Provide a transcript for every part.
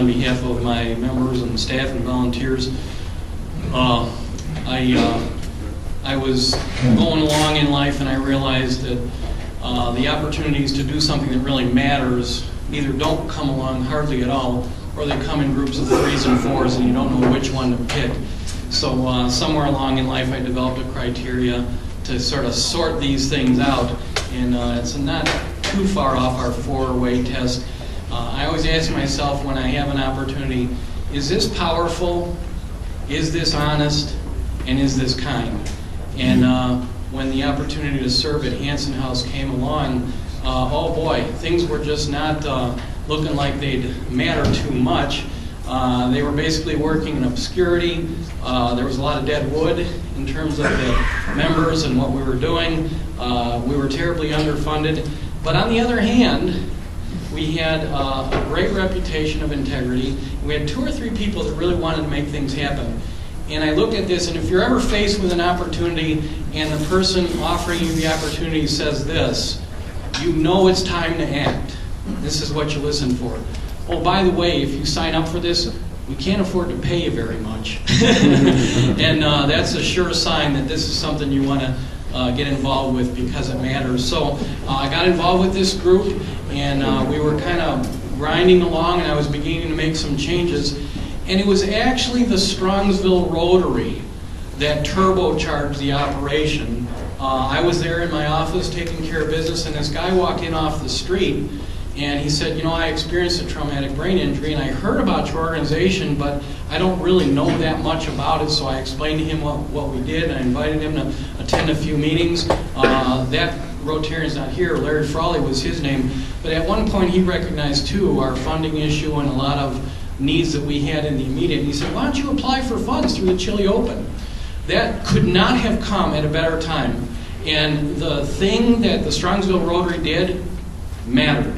behalf of my members and staff and volunteers. I was going along in life and I realized that the opportunities to do something that really matters either don't come along hardly at all, or they come in groups of 3s and 4s and you don't know which one to pick. So somewhere along in life I developed a criteria to sort of sort these things out, and it's not too far off our 4-way test. I always ask myself when I have an opportunity, is this powerful, is this honest, and is this kind? And when the opportunity to serve at Hanson House came along, oh boy, things were just not looking like they'd matter too much. They were basically working in obscurity. There was a lot of dead wood in terms of the members and what we were doing. We were terribly underfunded. But on the other hand, we had a great reputation of integrity. We had 2 or 3 people that really wanted to make things happen. And I look at this, and if you're ever faced with an opportunity and the person offering you the opportunity says this, you know it's time to act. This is what you listen for. Oh, by the way, if you sign up for this, we can't afford to pay you very much. And that's a sure sign that this is something you want to get involved with because it matters. So I got involved with this group, and we were kind of grinding along, and I was beginning to make some changes. And it was actually the Strongsville Rotary that turbocharged the operation. I was there in my office taking care of business, and this guy walked in off the street, and he said, you know, I experienced a traumatic brain injury, and I heard about your organization, but I don't really know that much about it. So I explained to him what we did, and I invited him to attend a few meetings. That Rotarian's not here. Larry Frawley was his name. But at one point, he recognized, too, our funding issue and a lot of needs that we had in the immediate. He said, why don't you apply for funds through the Chile Open? That could not have come at a better time. And the thing that the Strongsville Rotary did mattered.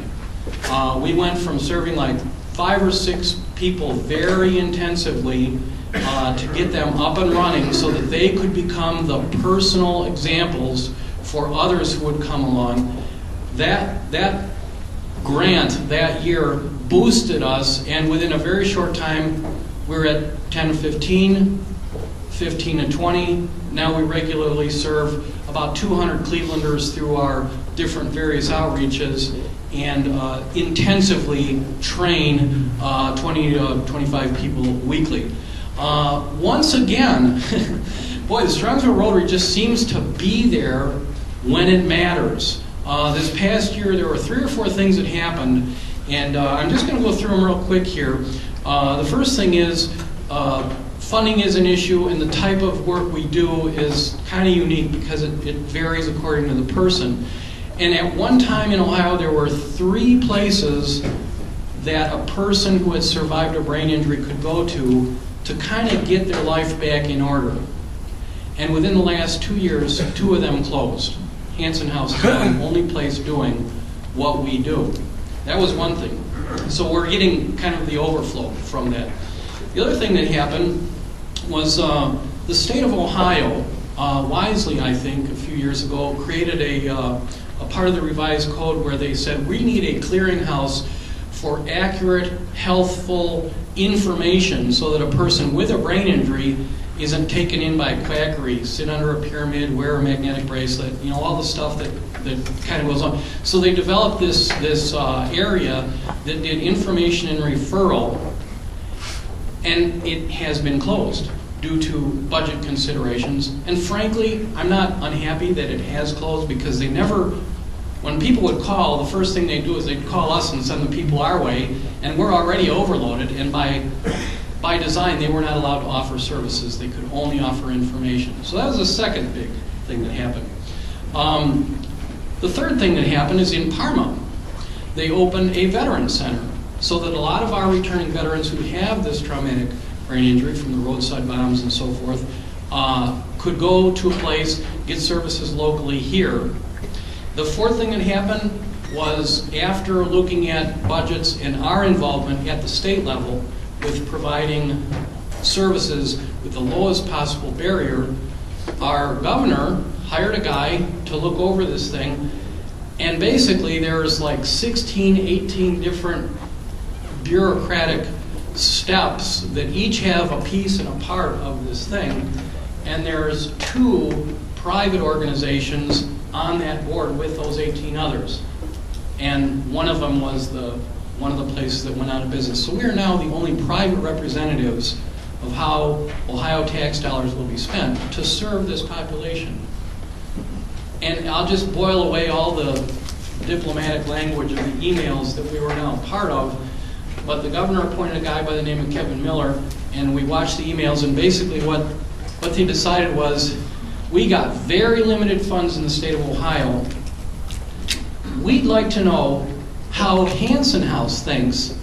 We went from serving like 5 or 6 people very intensively to get them up and running so that they could become the personal examples for others who would come along. That grant that year boosted us, and within a very short time, we were at 10 to 15, 15 to 20. Now we regularly serve about 200 Clevelanders through our different various outreaches, and intensively train 20 to 25 people weekly. Once again, boy, the Strongsville Rotary just seems to be there when it matters. This past year, there were 3 or 4 things that happened, and I'm just going to go through them real quick here. The first thing is funding is an issue, and the type of work we do is kind of unique because it varies according to the person. And at one time in Ohio, there were 3 places that a person who had survived a brain injury could go to kind of get their life back in order. And within the last 2 years, 2 of them closed. Hanson House is the only place doing what we do. That was one thing. So we're getting kind of the overflow from that. The other thing that happened was the state of Ohio, wisely I think, a few years ago, created a part of the revised code where they said we need a clearinghouse for accurate, healthful information so that a person with a brain injury isn't taken in by quackery, sit under a pyramid, wear a magnetic bracelet, you know, all the stuff that kind of goes on. So they developed this area that did information and referral, and it has been closed due to budget considerations. And frankly, I'm not unhappy that it has closed because they never, when people would call, the first thing they'd do is they'd call us and send the people our way, and we're already overloaded, and by design, they were not allowed to offer services. They could only offer information. So that was the second big thing that happened. The third thing that happened is in Parma. They opened a veterans center so that a lot of our returning veterans who have this traumatic brain injury from the roadside bombs and so forth could go to a place, get services locally here. The fourth thing that happened was after looking at budgets and our involvement at the state level with providing services with the lowest possible barrier, our governor hired a guy to look over this thing, and basically there's like 16, 18 different bureaucratic steps that each have a piece and a part of this thing, and there's 2 private organizations on that board with those 18 others. And one of them was one of the places that went out of business. So we are now the only private representatives of how Ohio tax dollars will be spent to serve this population. And I'll just boil away all the diplomatic language of the emails that we were now part of, but the governor appointed a guy by the name of Kevin Miller, and we watched the emails, and basically what they decided was, we got very limited funds in the state of Ohio. We'd like to know how Hanson House thinks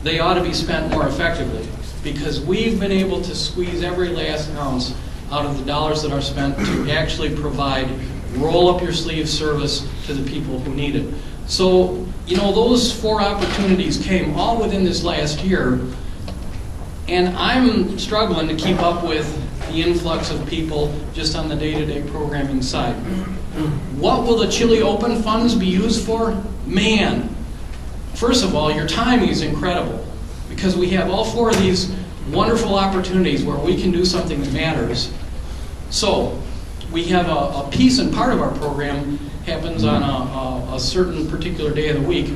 they ought to be spent more effectively, because we've been able to squeeze every last ounce out of the dollars that are spent to actually provide roll-up-your-sleeve service to the people who need it. So, those 4 opportunities came all within this last year, and I'm struggling to keep up with the influx of people just on the day-to-day programming side. What will the Chili Open funds be used for? Man, first of all, your timing is incredible, because we have all 4 of these wonderful opportunities where we can do something that matters. So, we have a piece and part of our program happens on a certain particular day of the week.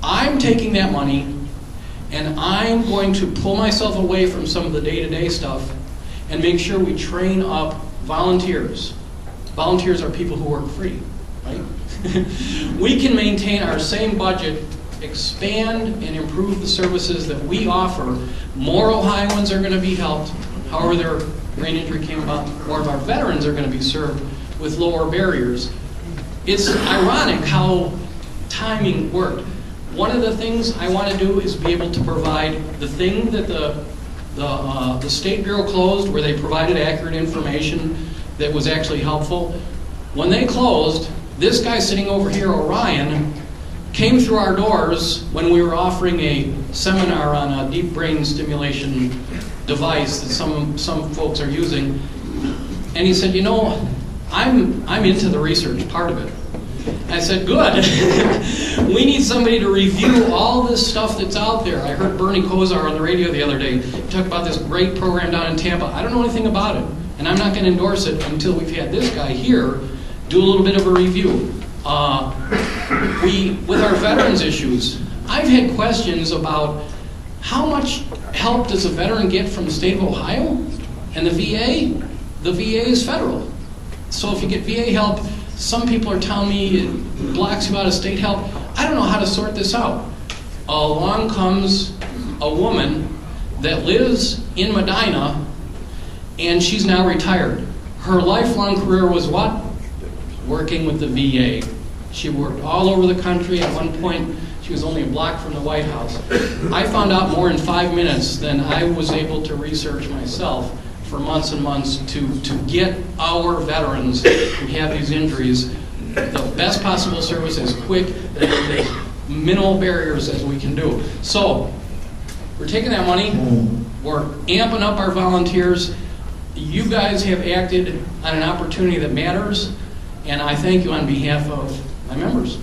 I'm taking that money and I'm going to pull myself away from some of the day-to-day stuff and make sure we train up volunteers. Volunteers are people who work free, right? We can maintain our same budget, expand and improve the services that we offer. More Ohioans are going to be helped, however their brain injury came about. More of our veterans are going to be served with lower barriers. It's ironic how timing worked. One of the things I want to do is be able to provide the thing that the State Bureau closed, where they provided accurate information that was actually helpful. When they closed, this guy sitting over here, Orion, came through our doors when we were offering a seminar on a deep brain stimulation device that some folks are using, and he said, I'm into the research part of it. I said, good. We need somebody to review all this stuff that's out there. I heard Bernie Kosar on the radio the other day talk about this great program down in Tampa. I don't know anything about it, and I'm not going to endorse it until we've had this guy here do a little bit of a review. With our veterans issues, I've had questions about how much help does a veteran get from the state of Ohio and the VA? The VA is federal. So if you get VA help, some people are telling me it blocks you out of state help. I don't know how to sort this out. Along comes a woman that lives in Medina, and she's now retired. Her lifelong career was what? Working with the VA. She worked all over the country. At one point, she was only a block from the White House. I found out more in 5 minutes than I was able to research myself for months and months to get our veterans who have these injuries the best possible service as quick and with as minimal barriers as we can do. So, we're taking that money, we're amping up our volunteers. You guys have acted on an opportunity that matters, and I thank you on behalf of my members.